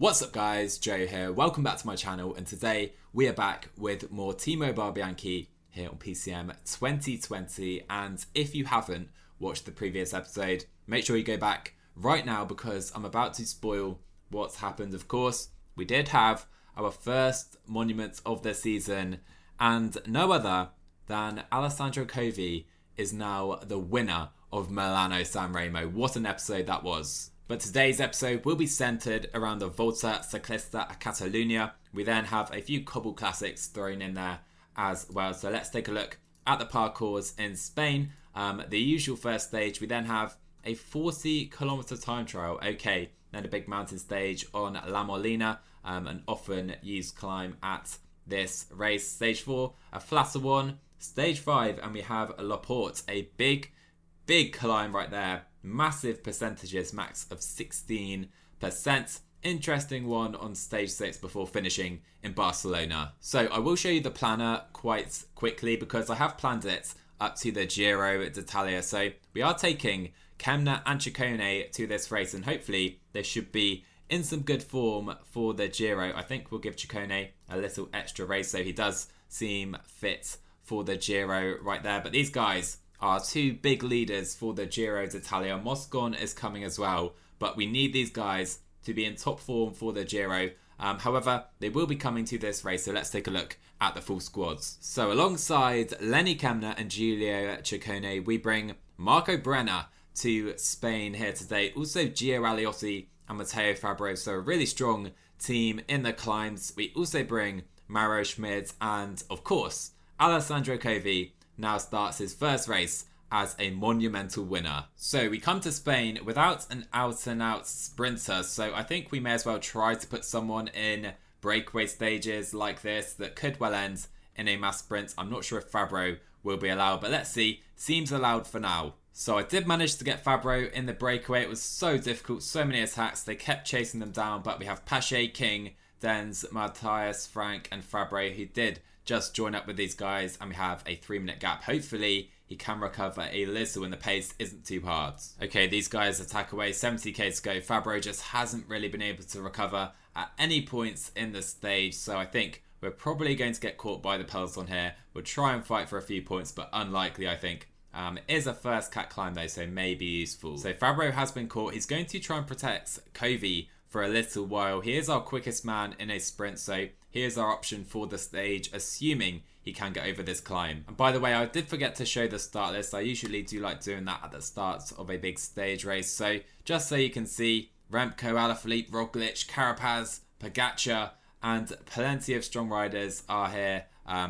What's up guys, Joe here, welcome back to my channel, and today we are back with more T-Mobile Bianchi here on PCM 2020. And if you haven't watched the previous episode, make sure you go back right now because I'm about to spoil what's happened. Of course, we did have our first monument of the season, and no other than Alessandro Covi is now the winner of Milano Sanremo. What an episode that was. But today's episode will be centered around the Volta Ciclista at Catalunya. We then have a few cobble classics thrown in there as well. So let's take a look at the parcours in Spain. The usual first stage, we then have a 40-kilometer time trial. Okay, then a big mountain stage on La Molina, an often used climb at this race. Stage 4, a flatter one. Stage 5, and we have La Porte, a big climb right there. Massive percentages, max of 16%. Interesting one on stage 6 before finishing in Barcelona. So I will show you the planner quite quickly because I have planned it up to the Giro d'Italia. So we are taking Kemna and Ciccone to this race, and hopefully they should be in some good form for the Giro. I think we'll give Ciccone a little extra race so he does seem fit for the Giro right there. But these guys are two big leaders for the Giro d'Italia. Moscon is coming as well, but we need these guys to be in top form for the Giro. However, they will be coming to this race, so let's take a look at the full squads. So alongside Lenny Kemna and Giulio Ciccone, we bring Marco Brenner to Spain here today. Also Gio Aliotti and Matteo Fabro, so a really strong team in the climbs. We also bring Mauro Schmid, and of course, Alessandro Covi now starts his first race as a monumental winner. So we come to Spain without an out-and-out sprinter, so I think we may as well try to put someone in breakaway stages like this that could well end in a mass sprint. I'm not sure if Fabro will be allowed, but let's see. Seems allowed for now. So I did manage to get Fabro in the breakaway. It was so difficult, so many attacks. They kept chasing them down, but we have Pache, King, Denz, Matthias, Frank, and Fabro, who did just join up with these guys, and we have a 3-minute gap. Hopefully he can recover a little and the pace isn't too hard. Okay, these guys attack away, 70k to go. Fabro just hasn't really been able to recover at any points in the stage, so I think we're probably going to get caught by the peloton here. We'll try and fight for a few points, but unlikely, I think. It is a first cat climb though, so may be useful. So Fabro has been caught. He's going to try and protect Covi for a little while. He is our quickest man in a sprint, so here's our option for the stage, assuming he can get over this climb. And by the way, I did forget to show the start list. I usually do like doing that at the start of a big stage race. So just so you can see, REMCO, Alaphilippe, Roglic, Carapaz, Pogacar, and plenty of strong riders are here.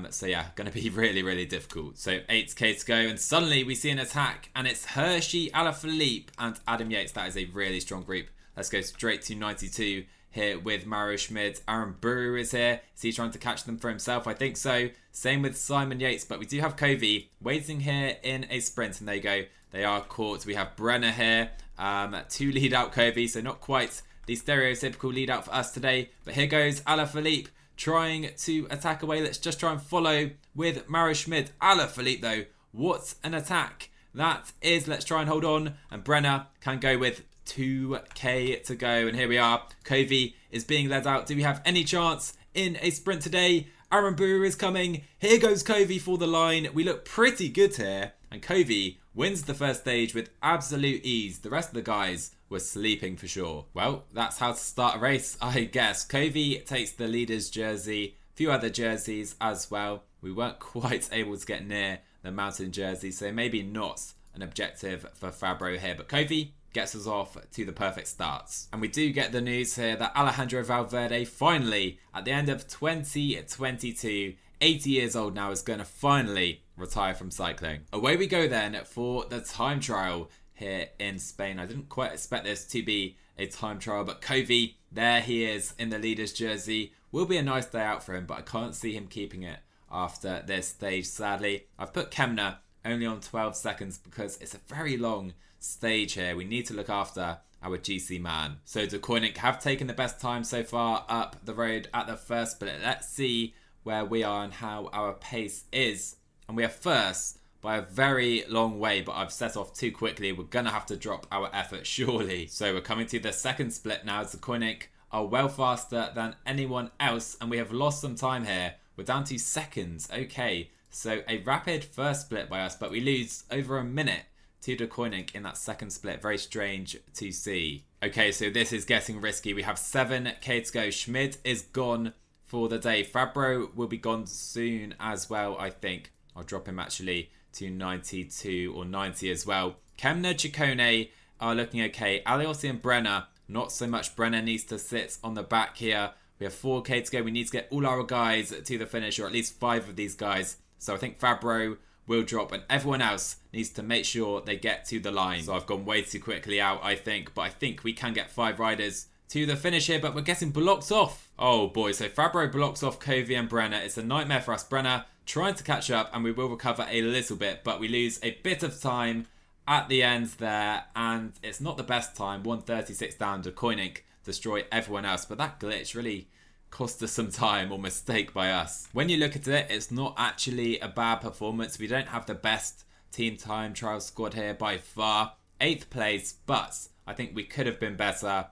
So yeah, going to be really difficult. So 8k to go, and suddenly we see an attack, and it's Hershey, Alaphilippe, and Adam Yates. That is a really strong group. Let's go straight to 92 here with Mauro Schmid. Aaron Brewer is here. Is he trying to catch them for himself? I think so. Same with Simon Yates, but we do have Covi waiting here in a sprint, and there you go. They are caught. We have Brenner here to lead out Covi, so not quite the stereotypical lead out for us today. But here goes Alaphilippe trying to attack away. Let's just try and follow with Mauro Schmid. Alaphilippe though, what an attack that is. Let's try and hold on, and Brenner can go with 2k to go, and here we are. Covi is being led out. Do we have any chance in a sprint today? Aaron Brewer is coming. Here goes Covi for the line. We look pretty good here, and Covi wins the first stage with absolute ease. The rest of the guys were sleeping for sure. Well, that's how to start a race, I guess. Covi takes the leader's jersey, a few other jerseys as well. We weren't quite able to get near the mountain jersey, so maybe not an objective for Fabro here, but Covi gets us off to the perfect starts. And we do get the news here that Alejandro Valverde finally, at the end of 2022, 80 years old now, is going to finally retire from cycling. Away we go then for the time trial here in Spain. I didn't quite expect this to be a time trial, but Covi, there he is in the leader's jersey. Will be a nice day out for him, but I can't see him keeping it after this stage, sadly. I've put Kemna only on 12 seconds because it's a very long stage here. We need to look after our GC man. So De Koninck have taken the best time so far up the road at the first split. Let's see where we are and how our pace is. And we are first by a very long way, but I've set off too quickly. We're going to have to drop our effort surely. So we're coming to the second split now. De Koninck are well faster than anyone else, and we have lost some time here. We're down to seconds. Okay, so a rapid first split by us, but we lose over a minute to the Koenig in that second split. Very strange to see. Okay, so this is getting risky. We have 7k to go. Schmid is gone for the day. Fabro will be gone soon as well, I think. I'll drop him actually to 92 or 90 as well. Kemner, Ciccone are looking okay. Aliossi and Brenner, not so much. Brenner needs to sit on the back here. We have 4k to go. We need to get all our guys to the finish, or at least 5 of these guys. So I think Fabro will drop, and everyone else needs to make sure they get to the line. So I've gone way too quickly out, I think, but I think we can get 5 riders to the finish here, but we're getting blocked off. Oh boy, so Fabro blocks off Covey and Brenner. It's a nightmare for us. Brenner trying to catch up, and we will recover a little bit, but we lose a bit of time at the end there, and it's not the best time. 136 down to Koenig, destroy everyone else, but that glitch really cost us some time, or mistake by us. When you look at it, it's not actually a bad performance. We don't have the best team time trial squad here by far. 8th place, but I think we could have been better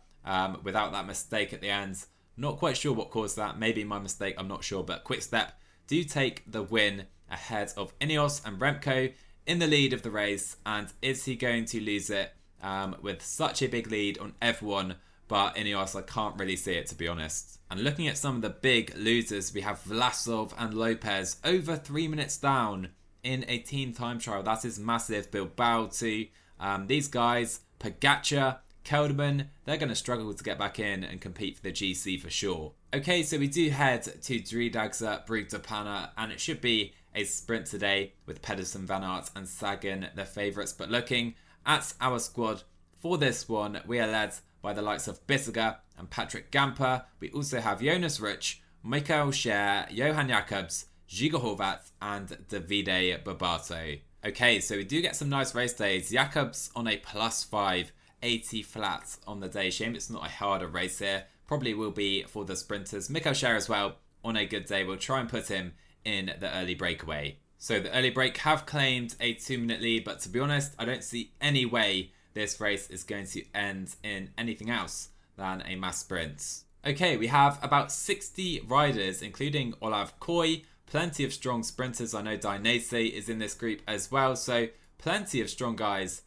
without that mistake at the end. Not quite sure what caused that. Maybe my mistake, I'm not sure. But Quickstep do take the win ahead of Ineos and Remco in the lead of the race. And is he going to lose it with such a big lead on everyone? But Ineos, I can't really see it, to be honest. And looking at some of the big losers, we have Vlasov and Lopez over 3 minutes down in a team time trial. That is massive. Bilbao too. These guys, Pogacar, Kelderman, they're going to struggle to get back in and compete for the GC for sure. Okay, so we do head to Driedaagse, Brugge-de Panne, and it should be a sprint today with Pedersen, Van Aert and Sagan, their favourites. But looking at our squad for this one, we are led by the likes of Bissiger and Patrick Gamper. We also have Jonas Rich, Michael Scher, Johan Jacobs, Giga Horvath and Davide Babato. Okay, so we do get some nice race days. Jacobs on a +5, 80 flat on the day. Shame it's not a harder race here. Probably will be for the sprinters. Michael Scher as well on a good day. We'll try and put him in the early breakaway. So the early break have claimed a 2-minute lead, but to be honest, I don't see any way this race is going to end in anything else than a mass sprint. Okay, we have about 60 riders, including Olav Koy, plenty of strong sprinters. I know Dainese is in this group as well, so plenty of strong guys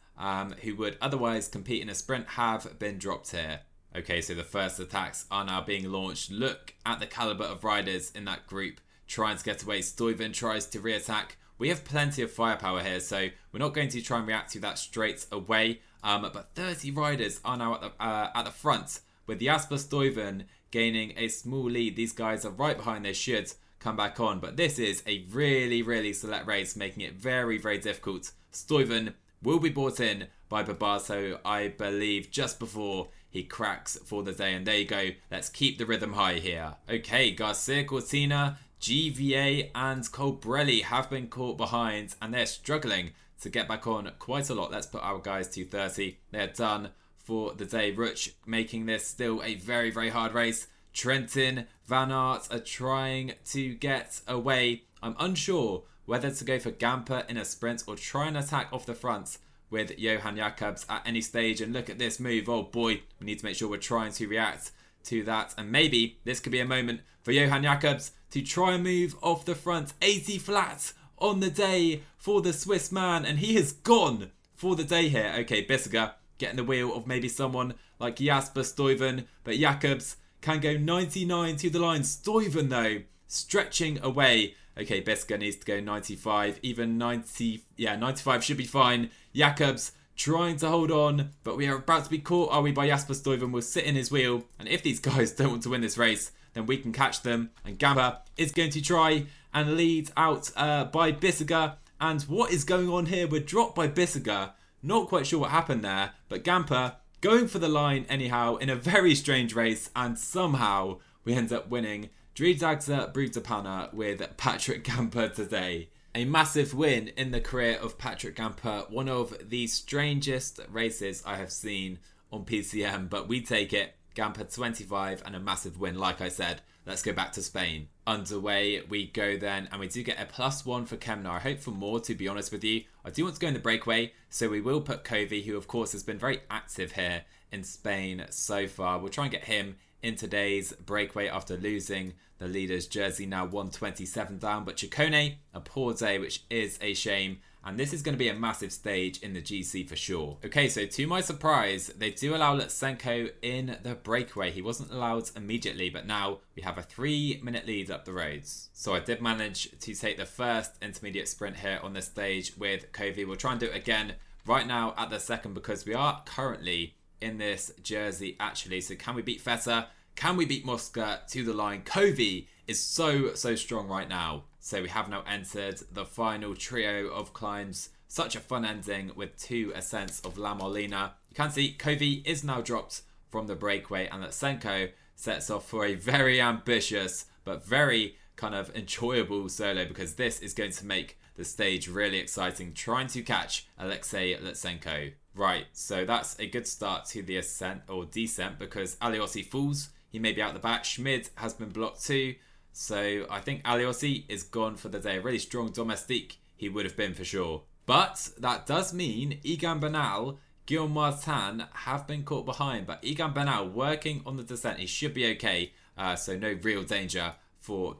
who would otherwise compete in a sprint have been dropped here. Okay, so the first attacks are now being launched. Look at the caliber of riders in that group trying to get away. Stuyven tries to re-attack. We have plenty of firepower here, so we're not going to try and react to that straight away. But 30 riders are now at the front, with Jasper Stuyven gaining a small lead. These guys are right behind. They should come back on, but this is a really select race, making it very difficult. Stuyven will be brought in by Babato, I believe, just before he cracks for the day. And there you go. Let's keep the rhythm high here. Okay, Garcia Cortina, GVA and Colbrelli have been caught behind, and they're struggling to get back on quite a lot. Let's put our guys to 30. They're done for the day. Ruch making this still a very hard race. Trentin, Van Aert are trying to get away. I'm unsure whether to go for Gamper in a sprint or try and attack off the front with Johan Jacobs at any stage. And look at this move. Oh boy, we need to make sure we're trying to react to that. And maybe this could be a moment for Johan Jacobs to try and move off the front. 80 flat on the day for the Swiss man, and he has gone for the day here. Okay, Bissiger getting the wheel of maybe someone like Jasper Stuyven, but Jacobs can go 99 to the line. Stuyven though, stretching away. Okay, Bissiger needs to go 95, even 90, yeah, 95 should be fine. Jacobs trying to hold on, but we are about to be caught, are we, by Jasper Stuyven. Will sit in his wheel, and if these guys don't want to win this race, then we can catch them. And Gamper is going to try and lead out by Bissiger. And what is going on here? We're dropped by Bissiger. Not quite sure what happened there, but Gamper going for the line anyhow in a very strange race, and somehow we end up winning Driedaagse Brugge-de Panne with Patrick Gamper today. A massive win in the career of Patrick Gamper. One of the strangest races I have seen on PCM, but we take it. Gamper 25 and a massive win, like I said. Let's go back to Spain. Underway we go then, and we do get a +1 for Kemner. I hope for more, to be honest with you. I do want to go in the breakaway, so we will put Covey, who of course has been very active here in Spain so far. We'll try and get him in today's breakaway after losing the leader's jersey, now 127 down. But Ciccone, a poor day, which is a shame. And this is going to be a massive stage in the GC for sure. Okay, so to my surprise, they do allow Lutsenko in the breakaway. He wasn't allowed immediately, but now we have a 3-minute lead up the roads. So I did manage to take the first intermediate sprint here on this stage with Covey. We'll try and do it again right now at the second because we are currently in this jersey actually. So can we beat Feta? Can we beat Mosca to the line? Covey is so strong right now. So we have now entered the final trio of climbs. Such a fun ending with 2 ascents of La Molina. You can see Covey is now dropped from the breakaway and Lutsenko sets off for a very ambitious but very kind of enjoyable solo because this is going to make the stage really exciting, trying to catch Alexei Lutsenko. Right, so that's a good start to the ascent or descent because Aliosi falls. He may be out the back. Schmid has been blocked too. So I think Aliosi is gone for the day. A really strong domestique he would have been for sure. But that does mean Egan Bernal, Guillaume Martin have been caught behind. But Egan Bernal working on the descent. He should be okay. So no real danger for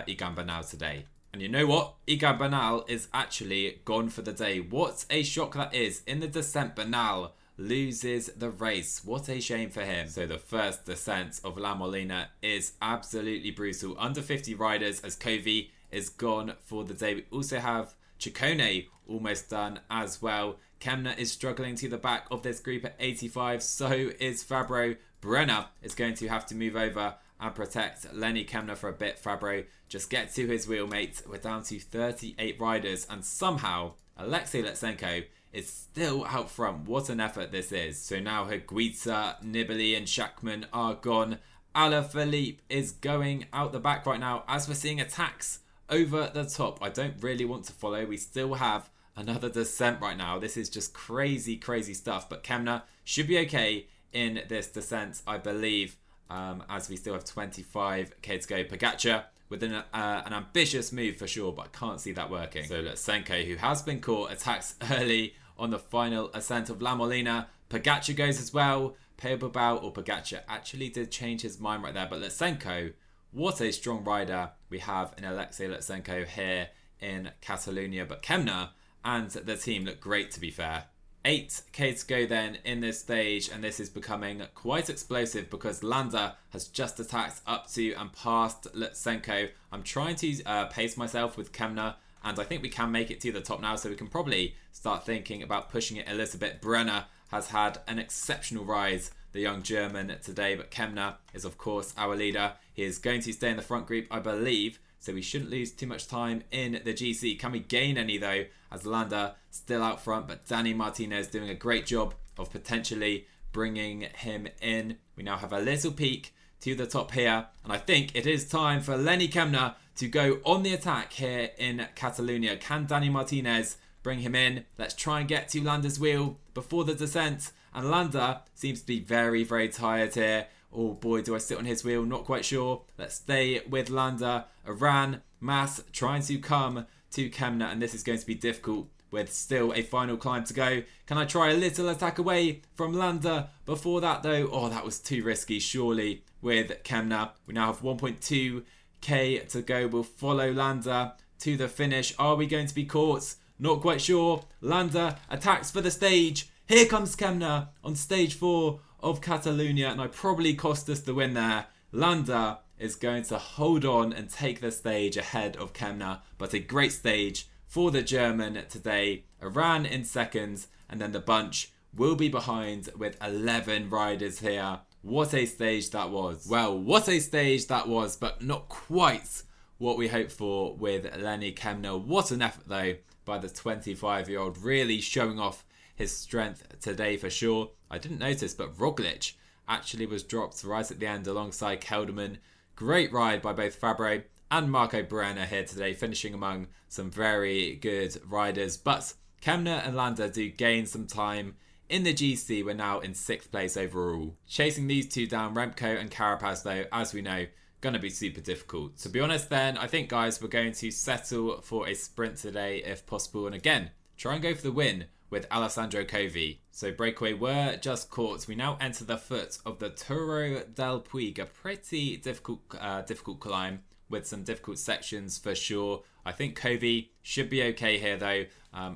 Egan Bernal today. And you know what? Egan Bernal is actually gone for the day. What a shock that is. In the descent, Bernal loses the race. What a shame for him. So the first descent of La Molina is absolutely brutal. Under 50 riders as Covey is gone for the day. We also have Ciccone almost done as well. Kemna is struggling to the back of this group at 85. So is Fabro. Brenner is going to have to move over and protect Lenny Kemna for a bit. Fabro just get to his wheelmate. We're down to 38 riders and somehow Alexei Lutsenko is still out front. What an effort this is. So now Higuita, Nibali and Shackman are gone. Alaphilippe is going out the back right now as we're seeing attacks over the top. I don't really want to follow. We still have another descent right now. This is just crazy stuff. But Kemna should be okay in this descent, I believe, as we still have 25k to go. Pogacar with an ambitious move for sure, but I can't see that working. So Lutsenko, who has been caught, attacks early on the final ascent of La Molina. Pogacar goes as well. Pogacar or Pogacar actually did change his mind right there, but Lutsenko, what a strong rider we have in Alexei Lutsenko here in Catalunya. But Kemna and the team look great, to be fair. 8k to go then in this stage, and this is becoming quite explosive because Landa has just attacked up to and past Lutsenko. I'm trying to pace myself with Kemna, and I think we can make it to the top now, so we can probably start thinking about pushing it a little bit. Brenner has had an exceptional rise, the young German, today, but Kemna is of course our leader. He is going to stay in the front group, I believe, so we shouldn't lose too much time in the GC. Can we gain any though, as Landa still out front, but Danny Martinez doing a great job of potentially bringing him in. We now have a little peek to the top here, and I think it is time for Lenny Kemna to go on the attack here in Catalunya. Can Danny Martinez bring him in? Let's try and get to Landa's wheel before the descent, and Landa seems to be very tired here. Oh boy, do I sit on his wheel? Not quite sure. Let's stay with Landa. Aran, Mas trying to come to Kemna, and this is going to be difficult with still a final climb to go. Can I try a little attack away from Landa before that though? Oh, that was too risky surely with Kemna. We now have 1.2k to go. We'll follow Landa to the finish. Are we going to be caught? Not quite sure. Landa attacks for the stage. Here comes Kemna on stage 4 of Catalunya, and I probably cost us the win there. Landa is going to hold on and take the stage ahead of Kemna, but a great stage for the German today. Aran in seconds, and then the bunch will be behind with 11 riders here. What a stage that was. Well, what a stage that was, but not quite what we hoped for with Lenny Kemna. What an effort though by the 25-year-old, really showing off his strength today for sure. I didn't notice, but Roglic actually was dropped right at the end alongside Kelderman. Great ride by both Fabro and Marco Brenner here today, finishing among some very good riders. But Kemna and Landa do gain some time in the GC. We're now in 6th place overall. Chasing these two down, Remco and Carapaz though, as we know, going to be super difficult. To be honest then, I think guys, we're going to settle for a sprint today if possible. And again, try and go for the win with Alessandro Covi. So breakaway were just caught. We now enter the foot of the Torre del Puig, a pretty difficult climb with some difficult sections for sure. I think Covi should be okay here though,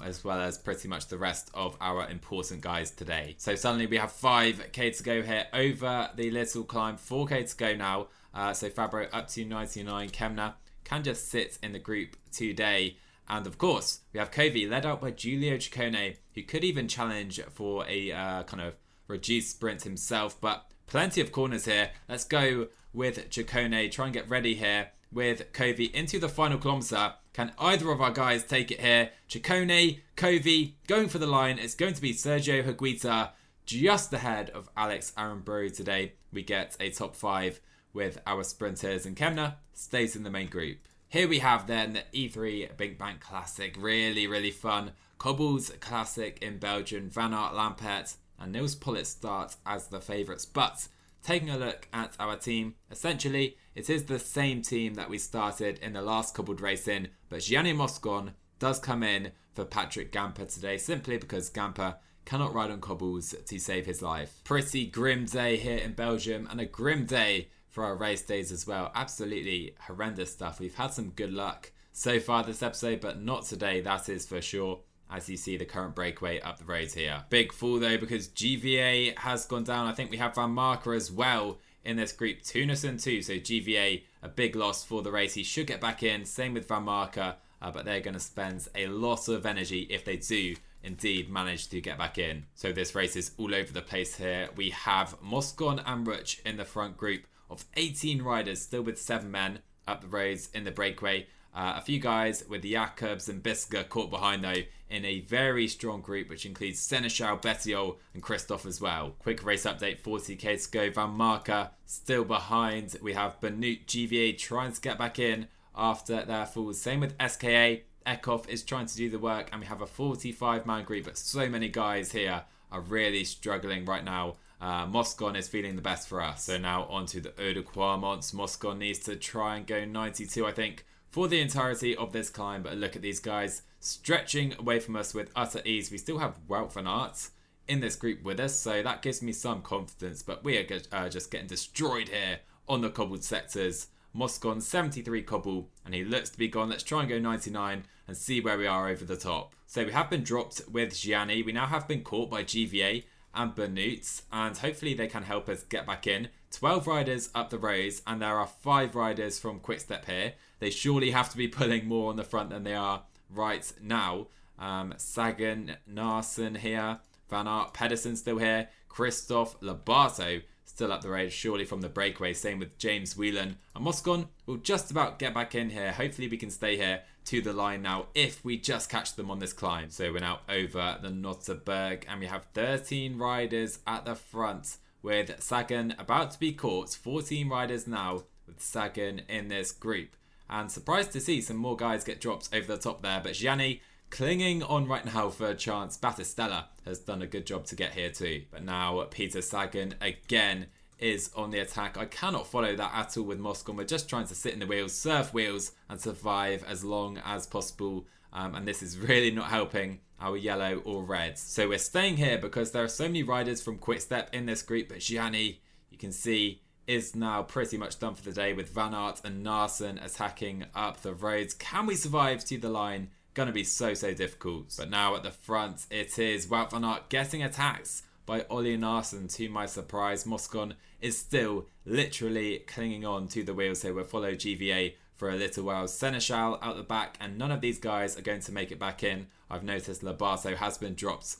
as well as pretty much the rest of our important guys today. So suddenly we have 5k to go here over the little climb, 4k to go now. So Fabro up to 99, Kemna can just sit in the group today. And of course, we have Covi led out by Giulio Ciccone, who could even challenge for a kind of reduced sprint himself. But plenty of corners here. Let's go with Ciccone, try and get ready here with Covi into the final kilometre. Can either of our guys take it here? Ciccone, Covi, going for the line. It's going to be Sergio Higuita just ahead of Alex Aramburu today. We get a top 5 with our sprinters, and Kemna stays in the main group. Here we have then the E3 BinckBank Classic. Really fun. Cobbles Classic in Belgian. Van Aert, Lampert and Niels Pollitt start as the favourites. But taking a look at our team, essentially it is the same team that we started in the last cobbled race in, but Gianni Moscon does come in for Patrick Gamper today, simply because Gamper cannot ride on cobbles to save his life. Pretty grim day here in Belgium, and a grim day for our race days as well. Absolutely horrendous stuff. We've had some good luck so far this episode, but not today, that is for sure, as you see the current breakaway up the road here. Big fall though, because GVA has gone down. I think we have Van Marker as well in this group, Tunison too, so GVA a big loss for the race. He should get back in, same with Van Marker, but they're going to spend a lot of energy if they do indeed manage to get back in. So this race is all over the place here. We have Moscon and Ruch in the front group of 18 riders, still with 7 men up the roads in the breakaway. A few guys with the Jacobs and Biska caught behind though in a very strong group, which includes Seneschal, Bettiol and Christoph as well. Quick race update, 40k to go. Van Marker still behind. We have Benut, GVA trying to get back in after their falls. Same with SKA. Eckhoff is trying to do the work, and we have a 45-man group, but so many guys here are really struggling right now. Moscon is feeling the best for us. So now onto the Eau de Quarmonts. Moscon needs to try and go 92, I think, for the entirety of this climb. But look at these guys stretching away from us with utter ease. We still have Wout van Aert in this group with us, so that gives me some confidence. But we are just getting destroyed here on the cobbled sectors. Moscon 73 cobble, and he looks to be gone. Let's try and go 99 and see where we are over the top. So we have been dropped with Gianni. We now have been caught by GVA and Benut, and hopefully they can help us get back in. 12 riders up the roads, and there are 5 riders from Quickstep here. They surely have to be pulling more on the front than they are right now. Sagan, Narsen here, Van Aert, Pedersen still here, Christoph, Labato still up the road, surely from the breakaway. Same with James Whelan. And Moscon will just about get back in here. Hopefully we can stay here to the line now if we just catch them on this climb. So we're now over the Notterberg, and we have 13 riders at the front with Sagan about to be caught. 14 riders now with Sagan in this group. And surprised to see some more guys get dropped over the top there, but Gianni clinging on right now for a chance. Battistella has done a good job to get here too. But now Peter Sagan again is on the attack. I cannot follow that at all with Moscon. We're just trying to sit in the wheels, surf wheels and survive as long as possible. And this is really not helping our yellow or reds. So we're staying here because there are so many riders from Quickstep in this group. But Gianni, you can see, is now pretty much done for the day with Van Aert and Narsen attacking up the roads. Can we survive to the line? Gonna be so difficult. But now at the front it is Wout van Aert getting attacks by Ollie Narsen. To my surprise, Moscon is still literally clinging on to the wheels here. We'll follow GVA for a little while. Seneschal out the back, and none of these guys are going to make it back in. I've noticed Labato has been dropped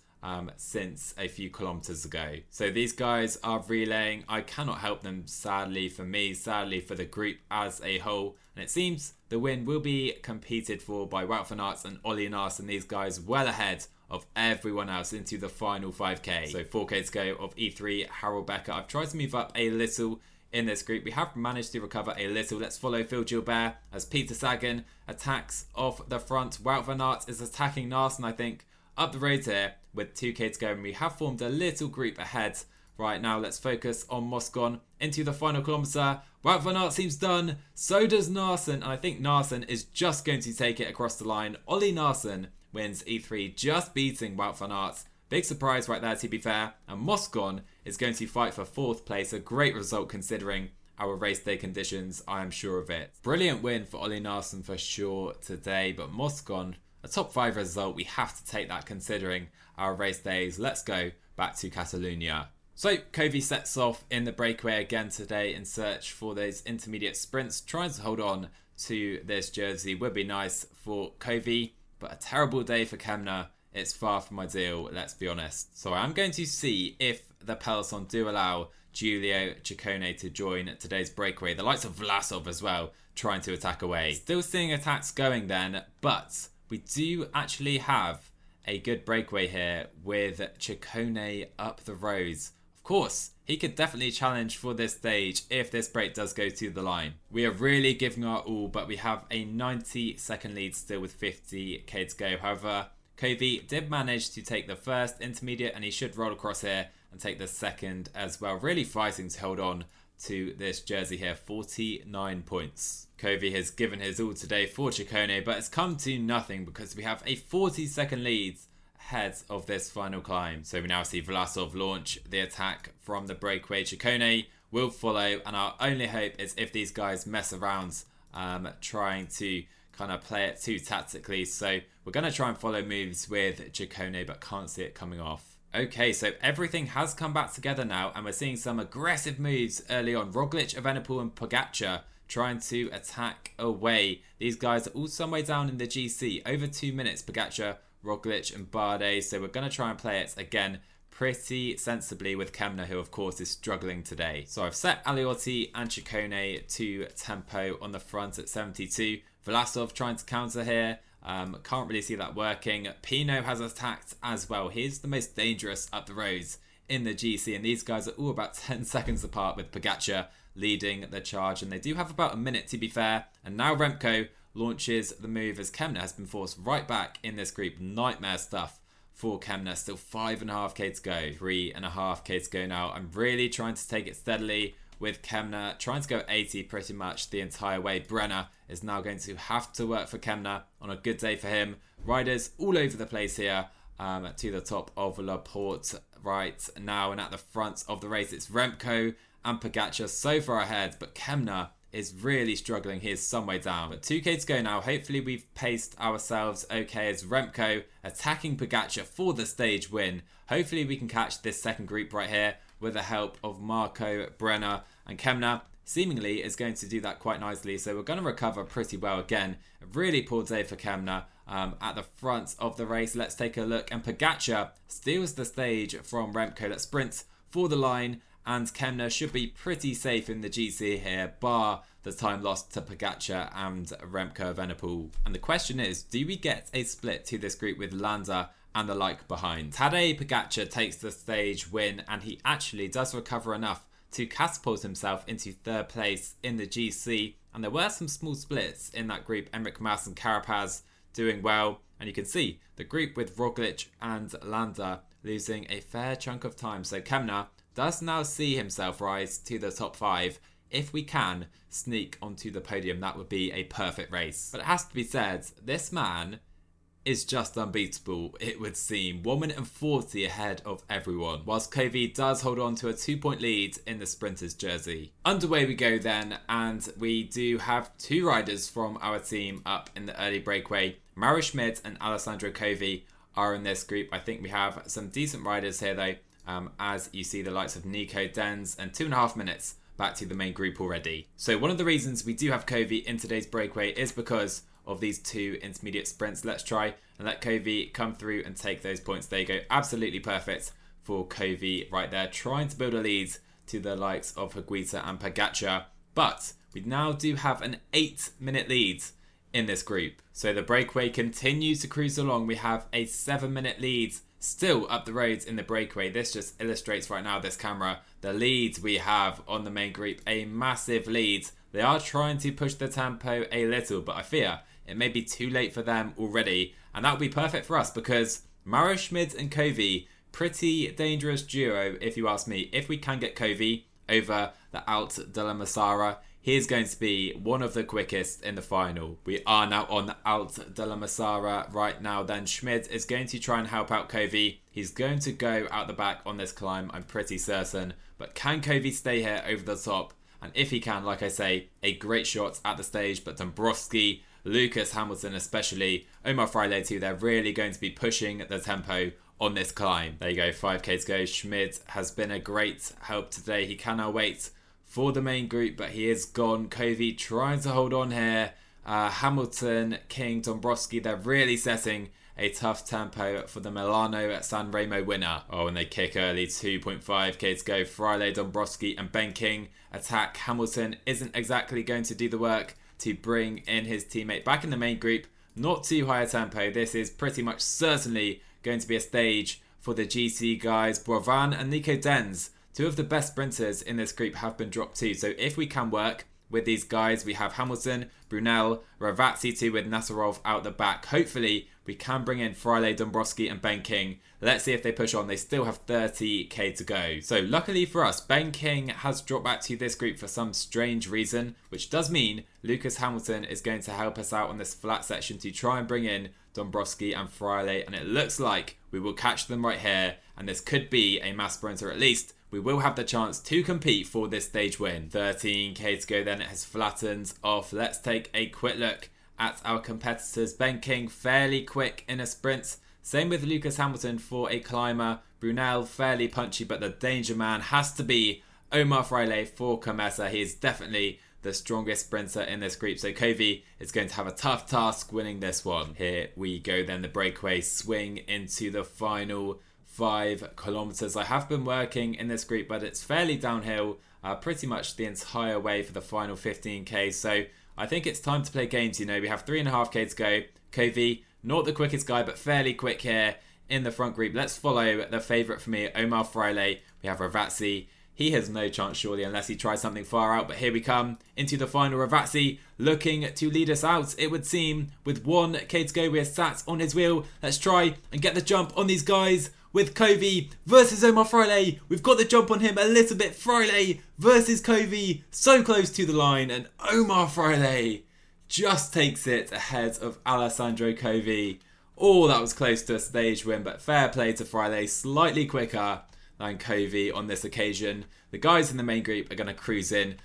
since a few kilometers ago. So these guys are relaying. I cannot help them, sadly for me, sadly for the group as a whole. And it seems the win will be competed for by Wout van Aert and Ollie Narsen. These guys well ahead of everyone else into the final 5k. So 4k to go of E3 Harold Becker. I've tried to move up a little in this group. We have managed to recover a little. Let's follow Phil Gilbert as Peter Sagan attacks off the front. Wout van Aert is attacking Narsen, I think, up the road here with 2k to go, and we have formed a little group ahead right now. Let's focus on Moscon into the final kilometre. Wout van Aert seems done, so does Narsen, and I think Narsen is just going to take it across the line. Ollie Narsen wins E3, just beating Wout van Aert. Big surprise right there, to be fair. And Moscon is going to fight for 4th place. A great result considering our race day conditions, I am sure of it. Brilliant win for Ollie Narsson for sure today. But Moscon, a top 5 result. We have to take that considering our race days. Let's go back to Catalunya. So Covey sets off in the breakaway again today in search for those intermediate sprints. Trying to hold on to this jersey would be nice for Covey. But a terrible day for Kemna. It's far from ideal, let's be honest. So I'm going to see if the Peloton do allow Giulio Ciccone to join today's breakaway. The likes of Vlasov as well, trying to attack away. Still seeing attacks going then, but we do actually have a good breakaway here with Ciccone up the roads. Of course, he could definitely challenge for this stage if this break does go to the line. We are really giving our all, but we have a 90-second lead still with 50k to go. However, Covey did manage to take the first intermediate and he should roll across here and take the second as well. Really fighting to hold on to this jersey here. 49 points. Covey has given his all today for Ciccone, but it's come to nothing because we have a 40-second lead ahead of this final climb. So we now see Vlasov launch the attack from the breakaway. Ciccone will follow, and our only hope is if these guys mess around trying to kind of play it too tactically. So we're going to try and follow moves with Ciccone, but can't see it coming off. Okay, so everything has come back together now, and we're seeing some aggressive moves early on. Roglic, Evenepoel and Pogacar trying to attack away. These guys are all some way down in the GC. Over 2 minutes, Pogacar, Roglic and Bardet. So we're going to try and play it again pretty sensibly with Kemna, who of course is struggling today. So I've set Aliotti and Ciccone to tempo on the front at 72. Vlasov trying to counter here. Can't really see that working. Pino has attacked as well. He's the most dangerous up the roads in the GC, and these guys are all about 10 seconds apart, with Pogacar leading the charge, and they do have about a minute to be fair. And now Remco launches the move as Kemna has been forced right back in this group. Nightmare stuff for Kemna. Still 5.5k to go. 3.5k to go now. I'm really trying to take it steadily with Kemna, trying to go 80 pretty much the entire way. Brenner is now going to have to work for Kemna on a good day for him. Riders all over the place here to the top of La Porte right now, and at the front of the race it's Remco and Pogacar so far ahead, but Kemna is really struggling. He is some way down, but 2k to go now. Hopefully we've paced ourselves okay as Remco attacking Pogacar for the stage win. Hopefully we can catch this second group right here with the help of Marco, Brenner and Kemna. Seemingly is going to do that quite nicely, so we're going to recover pretty well again. A really poor day for Kemna at the front of the race. Let's take a look, and Pogacar steals the stage from Remco. Let's sprint for the line, and Kemna should be pretty safe in the GC here, bar the time lost to Pogacar and Remco Evenepoel. And the question is, do we get a split to this group with Landa and the like behind? Tadej Pogacar takes the stage win, and he actually does recover enough to catapult himself into 3rd place in the GC. And there were some small splits in that group. Enric Mas and Carapaz doing well, and you can see the group with Roglic and Landa losing a fair chunk of time. So Kemna does now see himself rise to the top 5. If we can sneak onto the podium, that would be a perfect race. But it has to be said, this man is just unbeatable, it would seem. 1 minute and 40 ahead of everyone, whilst Covey does hold on to a 2-point lead in the sprinter's jersey. Underway we go then, and we do have 2 riders from our team up in the early breakaway. Mauro Schmid and Alessandro Covey are in this group. I think we have some decent riders here though, as you see the likes of Nico Denz, and 2.5 minutes back to the main group already. So one of the reasons we do have Covey in today's breakaway is because of these 2 intermediate sprints. Let's try and let Covey come through and take those points. There you go. Absolutely perfect for Covey right there, trying to build a lead to the likes of Higuita and Pogacar. But we now do have an 8-minute lead in this group. So the breakaway continues to cruise along. We have a 7-minute lead still up the roads in the breakaway. This just illustrates right now, this camera, the lead we have on the main group. A massive lead. They are trying to push the tempo a little, but I fear it may be too late for them already, and that would be perfect for us because Mauro Schmid and Covey, pretty dangerous duo if you ask me. If we can get Covey over the Alt de la Massara, he is going to be one of the quickest in the final. We are now on Alt de la Masara right now. Then Schmid is going to try and help out Covey. He's going to go out the back on this climb, I'm pretty certain. But can Covey stay here over the top? And if he can, like I say, a great shot at the stage. But Dombrowski, Lucas Hamilton especially, Omar Freile too, they're really going to be pushing the tempo on this climb. There you go, 5k to go. Schmid has been a great help today. He can now wait for the main group, but he is gone. Covey trying to hold on here. Hamilton, King, Dombrowski, they're really setting a tough tempo for the Milano San Remo winner. Oh, and they kick early, 2.5k to go. Freile, Dombrowski and Ben King attack. Hamilton isn't exactly going to do the work to bring in his teammate back in the main group. Not too high a tempo. This is pretty much certainly going to be a stage for the GC guys. Boivan and Nico Denz, two of the best sprinters in this group, have been dropped too. So if we can work with these guys, we have Hamilton, Brunel, Ravazzi too with Nasarov out the back. Hopefully we can bring in Freile, Dombrowski and Ben King. Let's see if they push on. They still have 30k to go. So luckily for us, Ben King has dropped back to this group for some strange reason, which does mean Lucas Hamilton is going to help us out on this flat section to try and bring in Dombrowski and Freile. And it looks like we will catch them right here. And this could be a mass sprinter at least. We will have the chance to compete for this stage win. 13k to go then. It has flattened off. Let's take a quick look at our competitors. Ben King fairly quick in a sprint. Same with Lucas Hamilton for a climber. Brunel fairly punchy, but the danger man has to be Omar Freile for Comesa. He is definitely the strongest sprinter in this group. So Covey is going to have a tough task winning this one. Here we go then. The breakaway swing into the final 5 kilometers. I have been working in this group, but it's fairly downhill pretty much the entire way for the final 15k. So I think it's time to play games. You know, we have 3.5k to go. Covey, not the quickest guy, but fairly quick here in the front group. Let's follow the favourite for me, Omar Freile. We have Ravazzi. He has no chance surely unless he tries something far out. But here we come into the final. Ravazzi looking to lead us out, it would seem. With 1k to go, we're sat on his wheel. Let's try and get the jump on these guys. With Covey versus Omar Freile. We've got the jump on him a little bit. Freile versus Covey. So close to the line. And Omar Freile just takes it ahead of Alessandro Covey. Oh, that was close to a stage win. But fair play to Freile. Slightly quicker than Covey on this occasion. The guys in the main group are going to cruise in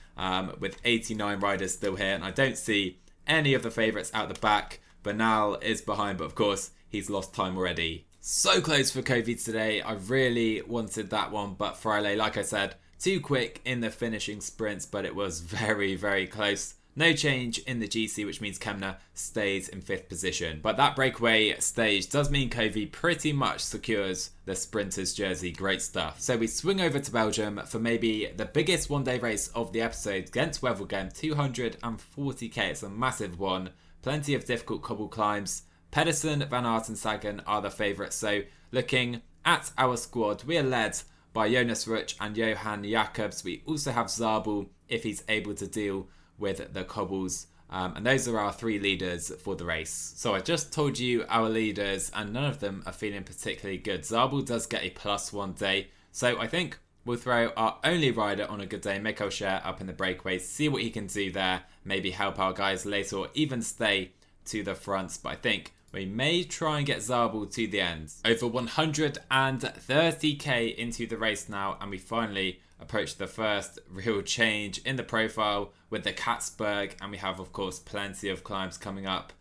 with 89 riders still here. And I don't see any of the favourites out the back. Bernal is behind. But of course, he's lost time already. So close for Covey today. I really wanted that one, but Freile, like I said, too quick in the finishing sprints, but it was very, very close. No change in the GC, which means Kemna stays in 5th position. But that breakaway stage does mean Covey pretty much secures the sprinter's jersey. Great stuff. So we swing over to Belgium for maybe the biggest one-day race of the episode. Gent Wevelgem, 240k. It's a massive one. Plenty of difficult cobble climbs. Pedersen, Van Aert and Sagan are the favourites. So looking at our squad, we are led by Jonas Ruch and Johan Jacobs. We also have Zabel if he's able to deal with the cobbles. And those are our 3 leaders for the race. So I just told you our leaders and none of them are feeling particularly good. Zabel does get a +1 day. So I think we'll throw our only rider on a good day, Mikkel Scher, up in the breakaway. See what he can do there. Maybe help our guys later or even stay to the front. But I think we may try and get Zabel to the end. Over 130k into the race now, and we finally approach the first real change in the profile with the Katzberg, and we have of course plenty of climbs coming up.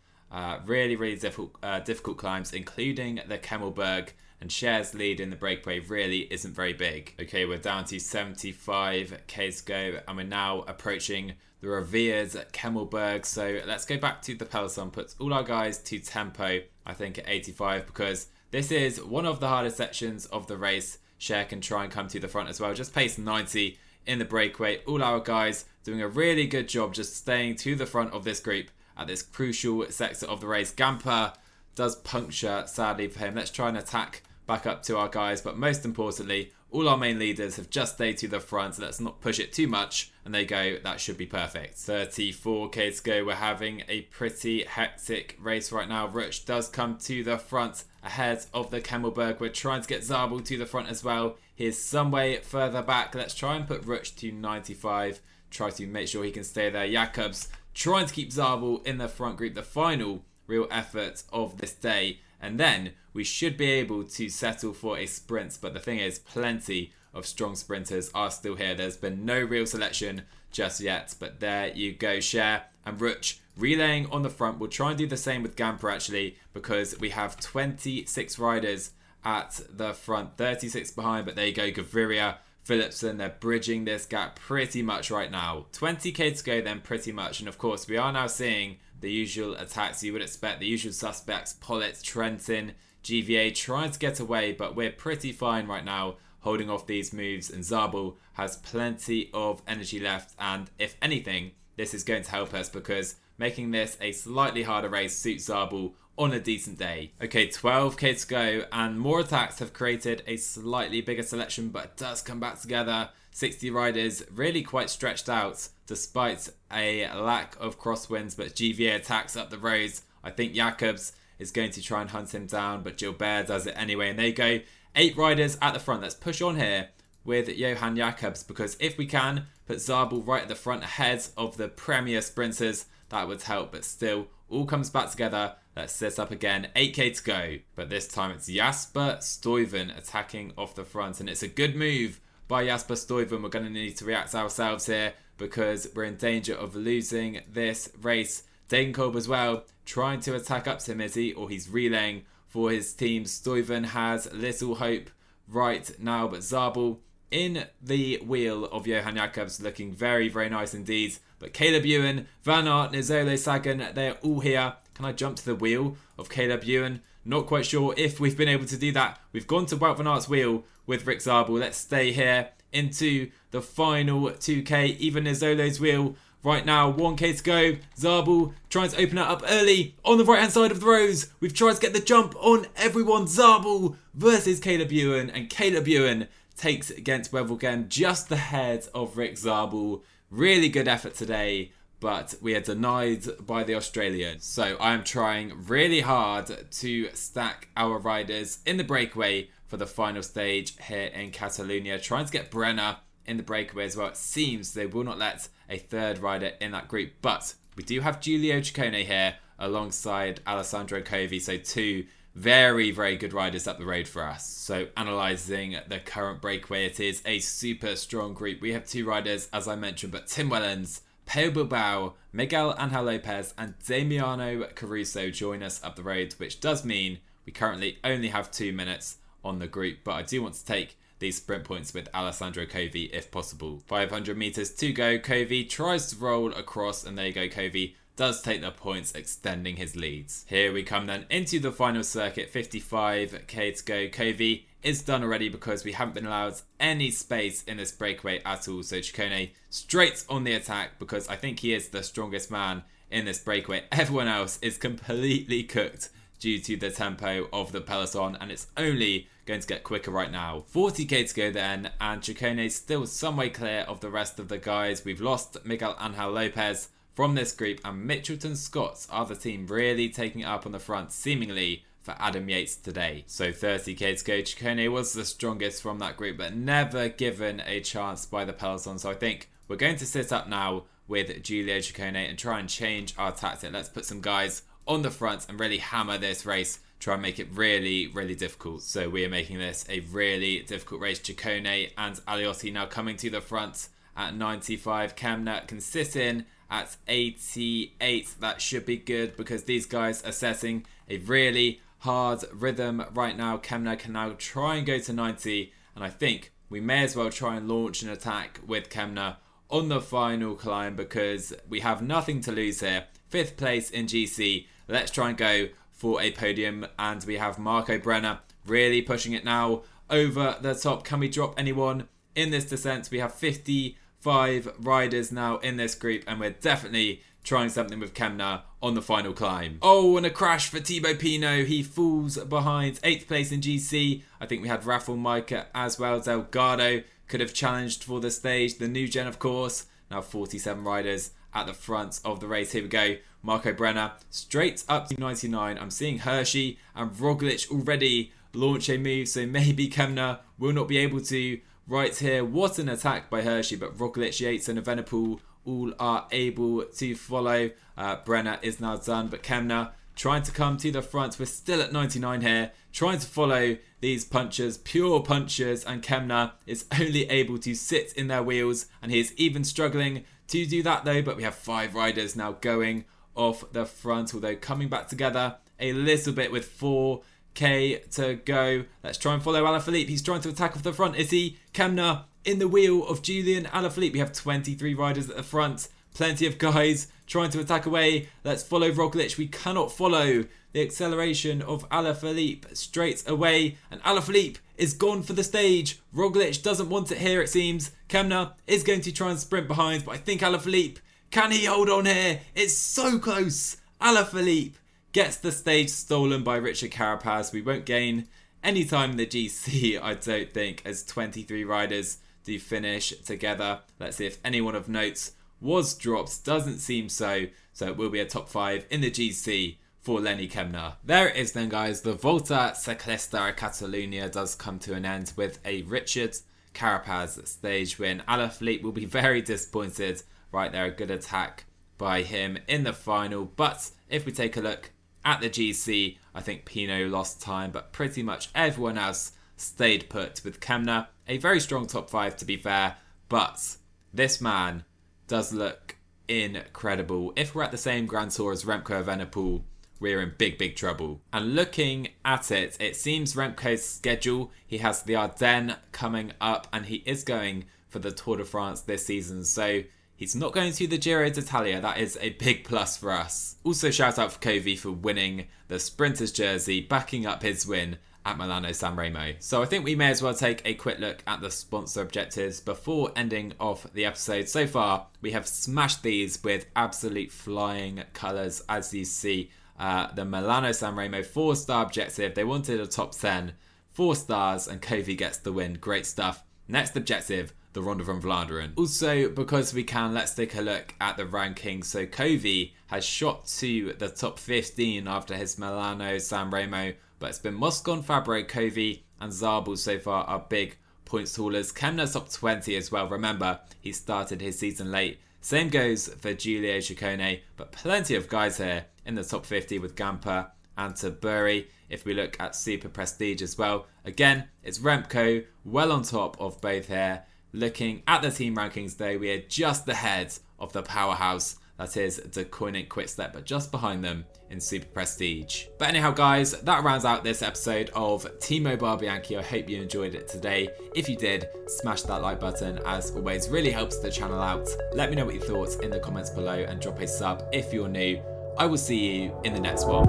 Really difficult climbs, including the Kemmelberg, and Scher's lead in the breakaway really isn't very big. Okay, we're down to 75k to go, and we're now approaching the revered Kemmelberg. So let's go back to the peloton, put all our guys to tempo, I think at 85, because this is one of the hardest sections of the race. Scher can try and come to the front as well. Just pace 90 in the breakaway. All our guys doing a really good job just staying to the front of this group at this crucial sector of the race. Gamper does puncture, sadly for him. Let's try and attack back up to our guys, but most importantly, all our main leaders have just stayed to the front, so let's not push it too much, and they go, that should be perfect. 34k to go. We're having a pretty hectic race right now. Ruch does come to the front ahead of the Kemmelberg. We're trying to get Zabel to the front as well. He is some way further back. Let's try and put Ruch to 95 try to make sure he can stay there. Jakobs trying to keep Zabel in the front group, the final real effort of this day. And then we should be able to settle for a sprint. But the thing is, plenty of strong sprinters are still here. There's been no real selection just yet. But there you go, Cher and Ruch relaying on the front. We'll try and do the same with Gamper actually, because we have 26 riders at the front, 36 behind. But there you go, Gaviria, Philipsen, they're bridging this gap pretty much right now. 20k to go then, pretty much. And of course, we are now seeing the usual attacks you would expect, the usual suspects, Pollitt, Trentin, GVA trying to get away, but we're pretty fine right now holding off these moves, and Zabel has plenty of energy left, and if anything, this is going to help us because making this a slightly harder race suits Zabel on a decent day. Okay, 12k to go, and more attacks have created a slightly bigger selection, but it does come back together. 60 riders, really quite stretched out despite a lack of crosswinds, but GVA attacks up the roads. I think Jakobs is going to try and hunt him down, but Gilbert does it anyway, and there you go. 8 riders at the front. Let's push on here with Johan Jakobs, because if we can put Zabel right at the front ahead of the premier sprinters, that would help, but still, all comes back together. Let's set up again, 8k to go, but this time it's Jasper Stuyven attacking off the front, and it's a good move by Jasper Stuyven. We're going to need to react ourselves here because we're in danger of losing this race. Degenkolb as well, trying to attack up to him, is he? Or he's relaying for his team. Stuyven has little hope right now, but Zabel in the wheel of Johan Jakobs, looking very, very nice indeed. But Caleb Ewan, Van Aert, Nizzolo, Sagan, they're all here. Can I jump to the wheel of Caleb Ewan? Not quite sure if we've been able to do that. We've gone to Wout van Aert's wheel with Rick Zabel. Let's stay here into the final 2k. Even Nizzolo's wheel right now. 1k to go. Zabel trying to open it up early on the right hand side of the rows. We've tried to get the jump on everyone. Zabel versus Caleb Ewan, and Caleb Ewan takes against Wevelgem just the head of Rick Zabel. Really good effort today, but we are denied by the Australian. So I am trying really hard to stack our riders in the breakaway for the final stage here in Catalunya. Trying to get Brenner in the breakaway as well. It seems they will not let a third rider in that group, but we do have Giulio Ciccone here alongside Alessandro Covi. So 2 very, very good riders up the road for us. So analysing the current breakaway, it is a super strong group. We have 2 riders, as I mentioned, but Tim Wellens, Peo Bilbao, Miguel Angel Lopez and Damiano Caruso join us up the road, which does mean we currently only have 2 minutes on the group, but I do want to take these sprint points with Alessandro Covi if possible. 500 meters to go. Covi tries to roll across, and there you go. Covi does take the points, extending his leads. Here we come then into the final circuit. 55k to go. Covi is done already because we haven't been allowed any space in this breakaway at all. So Ciccone straight on the attack because I think he is the strongest man in this breakaway. Everyone else is completely cooked due to the tempo of the peloton, and it's only going to get quicker right now. 40k to go then, and Ciccone still some way clear of the rest of the guys. We've lost Miguel Angel Lopez from this group, and Mitchelton Scots are the team really taking it up on the front, seemingly for Adam Yates today. So 30k to go. Ciccone was the strongest from that group, but never given a chance by the peloton. So I think we're going to sit up now with Giulio Ciccone and try and change our tactic. Let's put some guys on the front and really hammer this race, try and make it really, really difficult. So we are making this a really difficult race. Ciccone and Aliotti now coming to the front at 95. Kemna can sit in at 88. That should be good because these guys are setting a really hard rhythm right now. Kemna can now try and go to 90, and I think we may as well try and launch an attack with Kemna on the final climb because we have nothing to lose here. 5th place in GC. Let's try and go for a podium, and we have Marco Brenner really pushing it now over the top. Can we drop anyone in this descent? We have 55 riders now in this group, and we're definitely trying something with Kemna on the final climb. Oh, and a crash for Thibaut Pinot. He falls behind. 8th place in GC. I think we had Rafael Micah as well. Delgado could have challenged for the stage. The new gen, of course. Now 47 riders at the front of the race. Here we go. Marco Brenner straight up to 99. I'm seeing Hershey and Roglic already launch a move, so maybe Kemna will not be able to right here. What an attack by Hershey, but Roglic, Yates and Evenepoel all are able to follow. Brenner is now done, but Kemna trying to come to the front. We're still at 99 here, trying to follow these punchers, pure punchers, and Kemna is only able to sit in their wheels, and he is even struggling to do that though. But we have 5 riders now going off the front, although coming back together a little bit with 4k to go. Let's try and follow Alaphilippe. He's trying to attack off the front. Is he? Kemna in the wheel of Julian Alaphilippe. We have 23 riders at the front. Plenty of guys trying to attack away. Let's follow Roglic. We cannot follow the acceleration of Alaphilippe straight away. And Alaphilippe is gone for the stage. Roglic doesn't want it here, it seems. Kemna is going to try and sprint behind, but I think Alaphilippe, can he hold on here? It's so close. Alaphilippe gets the stage stolen by Richard Carapaz. We won't gain any time in the GC, I don't think, as 23 riders do finish together. Let's see if anyone of note was dropped. Doesn't seem so. So it will be a top 5 in the GC for Lenny Kemna. There it is then, guys. The Volta Ciclista Catalunya does come to an end with a Richard Carapaz stage win. Alaphilippe will be very disappointed. Right there, a good attack by him in the final. But if we take a look at the GC, I think Pinot lost time, but pretty much everyone else stayed put, with Kemna a very strong top 5 to be fair. But this man does look incredible. If we're at the same Grand Tour as Remco Evenepoel, we're in big trouble. And looking at it, it seems Remco's schedule, he has the Ardennes coming up, and he is going for the Tour de France this season. So he's not going to the Giro d'Italia. That is a big plus for us. Also, shout out for Covey for winning the Sprinters jersey, backing up his win at Milano San Remo. So I think we may as well take a quick look at the sponsor objectives before ending off the episode. So far, we have smashed these with absolute flying colours. As you see, the Milano San Remo 4-star objective. They wanted a top 10, 4 stars, and Covey gets the win. Great stuff. Next objective, the Ronde van Vlaanderen. Also, because we can, let's take a look at the rankings. So Covey has shot to the top 15 after his Milano San Remo, but it's been Moscon, Fabre, Covey and Zabel so far are big points haulers. Kemna's top 20 as well. Remember, he started his season late. Same goes for Giulio Ciccone, but plenty of guys here in the top 50 with Gamper and Taburi. If we look at Super Prestige as well, again, it's Remco well on top of both here. Looking at the team rankings though, we are just ahead of the powerhouse that is De Koning Quickstep, but just behind them in Super Prestige. But anyhow guys, that rounds out this episode of T-Mobile Bianchi. I hope you enjoyed it today. If you did, smash that like button, as always, really helps the channel out. Let me know what you thought in the comments below and drop a sub if you're new. I will see you in the next one.